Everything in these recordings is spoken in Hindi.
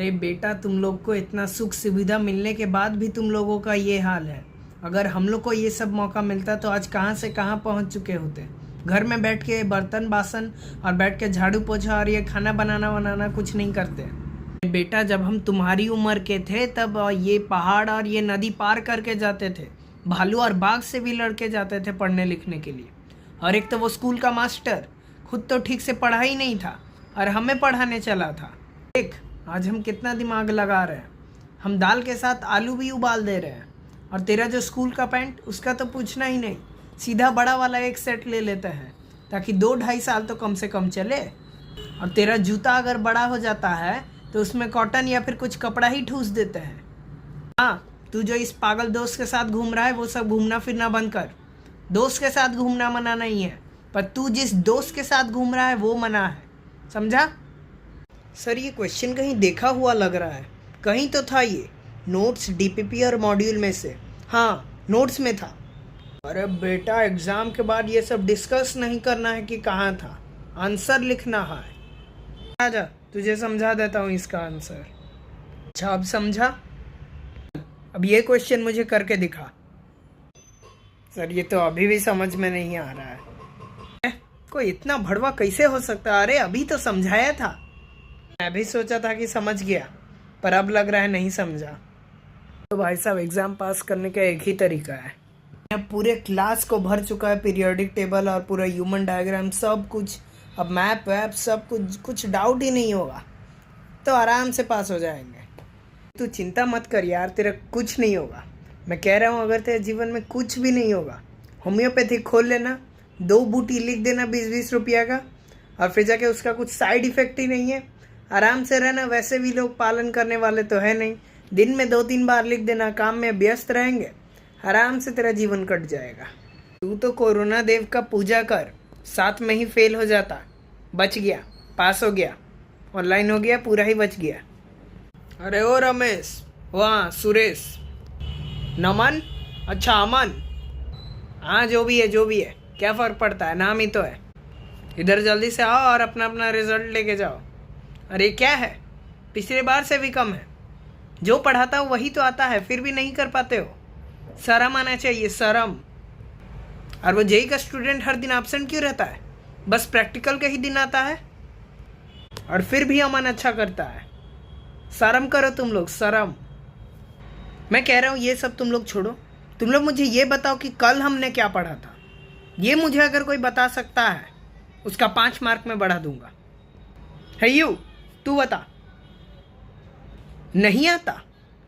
अरे बेटा, तुम लोग को इतना सुख सुविधा मिलने के बाद भी तुम लोगों का ये हाल है। अगर हम लोग को ये सब मौका मिलता तो आज कहाँ से कहाँ पहुँच चुके होते। घर में बैठ के बर्तन बासन और बैठ के झाड़ू पोछा और ये खाना बनाना कुछ नहीं करते। बेटा, जब हम तुम्हारी उम्र के थे तब ये पहाड़ और ये नदी पार करके जाते थे। भालू और बाघ से भी लड़के जाते थे पढ़ने लिखने के लिए। और एक तो वो स्कूल का मास्टर खुद तो ठीक से पढ़ा ही नहीं था और हमें पढ़ाने चला था। देख आज हम कितना दिमाग लगा रहे हैं। हम दाल के साथ आलू भी उबाल दे रहे हैं। और तेरा जो स्कूल का पैंट, उसका तो पूछना ही नहीं, सीधा बड़ा वाला एक सेट ले लेते हैं ताकि 2-2.5 साल तो कम से कम चले। और तेरा जूता अगर बड़ा हो जाता है तो उसमें कॉटन या फिर कुछ कपड़ा ही ठूस देते हैं। हाँ, तू जो इस पागल दोस्त के साथ घूम रहा है वो सब घूमना फिरना बंद कर। दोस्त के साथ घूमना मना नहीं है, पर तू जिस दोस्त के साथ घूम रहा है वो मना है, समझा? सर, ये क्वेश्चन कहीं देखा हुआ लग रहा है। कहीं तो था ये, नोट्स डीपीपी और मॉड्यूल में से। हाँ, नोट्स में था। अरे बेटा, एग्जाम के बाद ये सब डिस्कस नहीं करना है कि कहाँ था, आंसर लिखना है। आजा, तुझे समझा देता हूँ इसका आंसर। अच्छा, अब समझा? अब ये क्वेश्चन मुझे करके दिखा। सर, ये तो अभी भी समझ में नहीं आ रहा है। कोई इतना भड़वा कैसे हो सकता है? अरे अभी तो समझाया था। मैं भी सोचा था कि समझ गया, पर अब लग रहा है नहीं समझा। तो भाई साहब, एग्जाम पास करने का एक ही तरीका है। अब पूरे क्लास को भर चुका है पीरियोडिक टेबल और पूरा ह्यूमन डायग्राम सब कुछ। अब मैप वैप सब कुछ डाउट ही नहीं होगा, तो आराम से पास हो जाएंगे। तू चिंता मत कर यार, तेरा कुछ नहीं होगा। मैं कह रहा हूँ, अगर तेरे जीवन में कुछ भी नहीं होगा, होम्योपैथी खोल लेना, 2 बूटी लिख देना 20-20 रुपया का, और फिर जाके उसका कुछ साइड इफेक्ट ही नहीं है। आराम से रहना, वैसे भी लोग पालन करने वाले तो है नहीं। दिन में 2-3 बार लिख देना, काम में व्यस्त रहेंगे, आराम से तेरा जीवन कट जाएगा। तू तो कोरोना देव का पूजा कर, 7 में ही फेल हो जाता, बच गया, पास हो गया, ऑनलाइन हो गया, पूरा ही बच गया। अरे ओ रमेश, वाह सुरेश, नमन, अच्छा अमन, हाँ जो भी है, क्या फ़र्क पड़ता है, नाम ही तो है। इधर जल्दी से आओ और अपना अपना रिजल्ट लेके जाओ। अरे क्या है, पिछले बार से भी कम है। जो पढ़ाता हूँ वही तो आता है, फिर भी नहीं कर पाते हो। शर्म आना चाहिए, शर्म। और वो जेई का स्टूडेंट हर दिन एब्सेंट क्यों रहता है? बस प्रैक्टिकल के ही दिन आता है, और फिर भी अमन अच्छा करता है। शर्म करो तुम लोग, शर्म। मैं कह रहा हूँ ये सब तुम लोग छोड़ो। तुम लोग मुझे ये बताओ कि कल हमने क्या पढ़ा था। ये मुझे अगर कोई बता सकता है, उसका 5 मार्क में बढ़ा दूंगा। है यू, तू बता। नहीं आता?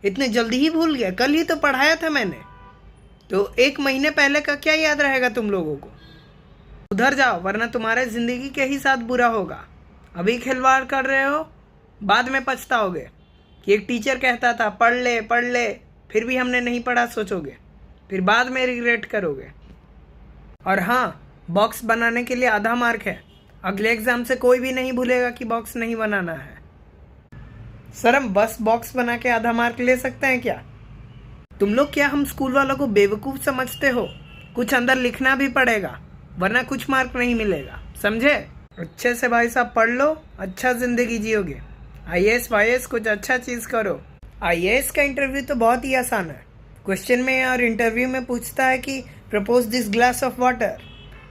इतने जल्दी ही भूल गया? कल ही तो पढ़ाया था मैंने, तो 1 महीने पहले का क्या याद रहेगा तुम लोगों को? उधर जाओ, वरना तुम्हारे जिंदगी के ही साथ बुरा होगा। अभी खिलवाड़ कर रहे हो, बाद में पछताओगे कि एक टीचर कहता था पढ़ ले, फिर भी हमने नहीं पढ़ा सोचोगे, फिर बाद में रिग्रेट करोगे। और हाँ, बॉक्स बनाने के लिए आधा मार्क है। अगले एग्जाम से कोई भी नहीं भूलेगा कि बॉक्स नहीं बनाना है। सर, हम बस बॉक्स बना के आधा मार्क ले सकते हैं क्या? तुम लोग क्या हम स्कूल वालों को बेवकूफ़ समझते हो? कुछ अंदर लिखना भी पड़ेगा, वरना कुछ मार्क नहीं मिलेगा, समझे? अच्छे से भाई साहब पढ़ लो, अच्छा जिंदगी जियोगे। आईएएस वाईएएस कुछ अच्छा चीज़ करो। आईएएस का इंटरव्यू तो बहुत ही आसान है। क्वेश्चन में और इंटरव्यू में पूछता है कि propose this glass of water.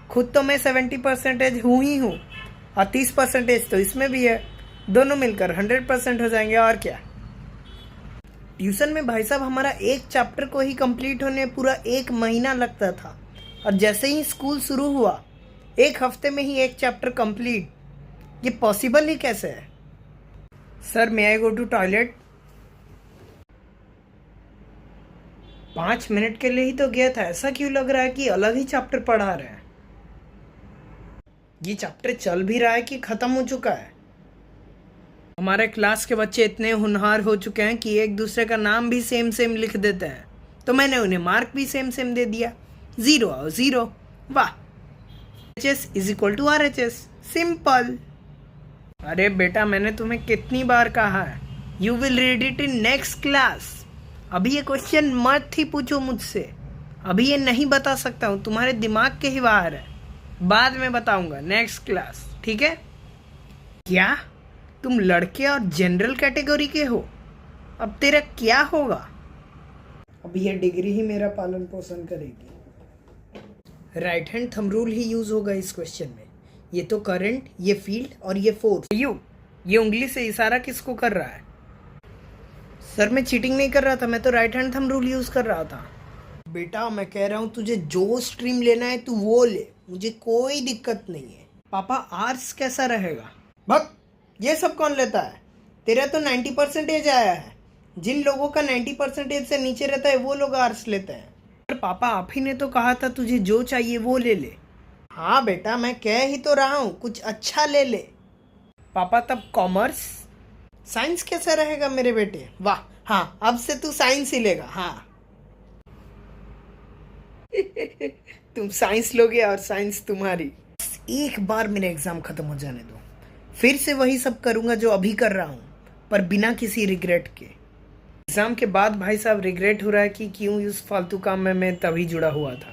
खुद तो मैं 70% हूँ ही हूँ, और 30% तो इसमें भी है। दोनों मिलकर 100% हो जाएंगे, और क्या। ट्यूशन में भाई साहब हमारा एक चैप्टर को ही कंप्लीट होने पूरा 1 महीना लगता था, और जैसे ही स्कूल शुरू हुआ 1 हफ्ते में ही एक चैप्टर कंप्लीट। ये पॉसिबल ही कैसे है? Sir, may I go to toilet? 5 minute के लिए ही तो गया था, ऐसा क्यों लग रहा है कि अलग ही चैप्टर पढ़ा रहे हैं? ये चैप्टर चल भी रहा है कि खत्म हो चुका है? हमारे क्लास के बच्चे इतने होनहार हो चुके हैं कि एक दूसरे का नाम भी सेम लिख देते हैं, तो मैंने उन्हें मार्क भी सेम दे दिया। 0 आओ 0, वाह। HS = RHS, simple. अरे बेटा, मैंने तुम्हें कितनी बार कहा है, you will read it in next class. अभी ये क्वेश्चन मत ही पूछो मुझसे, अभी ये नहीं बता सकता हूँ, तुम्हारे दिमाग के ही बाहर है। बाद में बताऊंगा नेक्स्ट क्लास, ठीक है? क्या तुम लड़के और जनरल कैटेगरी के हो, अब तेरा क्या होगा? अब ये डिग्री ही मेरा पालन पोषण करेगी। राइट हैंड थंब रूल ही यूज होगा इस क्वेश्चन में। ये तो करंट, ये फील्ड और ये फोर्स। ये उंगली से इशारा किसको कर रहा है? सर मैं चीटिंग नहीं कर रहा था, मैं तो right hand thumb rule use कर रहा था। बेटा मैं कह रहा हूँ तुझे जो स्ट्रीम लेना है तू वो ले, मुझे कोई दिक्कत नहीं है। पापा आर्ट्स कैसा रहेगा? भक्त, ये सब कौन लेता है? तेरा तो 90% आया है। जिन लोगों का 90% से नीचे रहता है वो लोग आर्ट्स लेते हैं। पर पापा आप ही ने तो कहा था तुझे जो चाहिए वो ले ले। हाँ बेटा मैं कह ही तो रहा हूँ, कुछ अच्छा ले ले। पापा तब कॉमर्स? साइंस कैसा रहेगा मेरे बेटे? वाह, हाँ अब से तू साइंस ही लेगा। हाँ तुम साइंस लोगे और साइंस तुम्हारी। बस एक बार मेरा एग्जाम खत्म हो जाने दो, फिर से वही सब करूंगा जो अभी कर रहा हूँ, पर बिना किसी रिग्रेट के। एग्जाम के बाद भाई साहब रिग्रेट हो रहा है कि क्यों इस फालतू काम में मैं तभी जुड़ा हुआ था।